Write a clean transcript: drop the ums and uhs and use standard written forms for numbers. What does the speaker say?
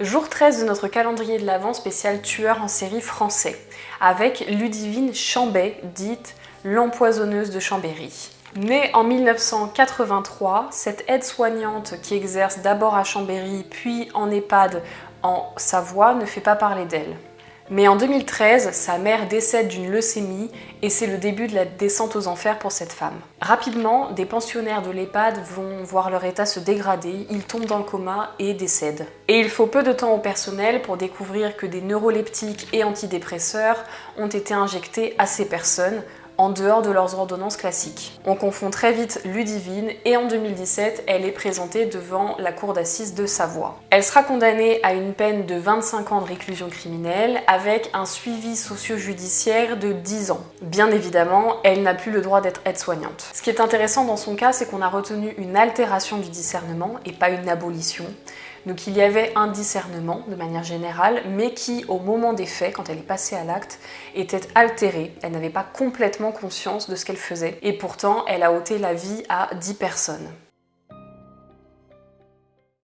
Jour 13 de notre calendrier de l'Avent spécial tueur en série français, avec Ludivine Chambet, dite l'empoisonneuse de Chambéry. Née en 1983, cette aide-soignante qui exerce d'abord à Chambéry puis en EHPAD en Savoie ne fait pas parler d'elle. Mais en 2013, sa mère décède d'une leucémie et c'est le début de la descente aux enfers pour cette femme. Rapidement, des pensionnaires de l'EHPAD vont voir leur état se dégrader, ils tombent dans le coma et décèdent. Et il faut peu de temps au personnel pour découvrir que des neuroleptiques et antidépresseurs ont été injectés à ces personnes, en dehors de leurs ordonnances classiques. On confond très vite Ludivine et en 2017, elle est présentée devant la cour d'assises de Savoie. Elle sera condamnée à une peine de 25 ans de réclusion criminelle avec un suivi socio-judiciaire de 10 ans. Bien évidemment, elle n'a plus le droit d'être aide-soignante. Ce qui est intéressant dans son cas, c'est qu'on a retenu une altération du discernement et pas une abolition. Donc il y avait un discernement de manière générale, mais qui, au moment des faits, quand elle est passée à l'acte, était altéré. Elle n'avait pas complètement conscience de ce qu'elle faisait. Et pourtant, elle a ôté la vie à 10 personnes.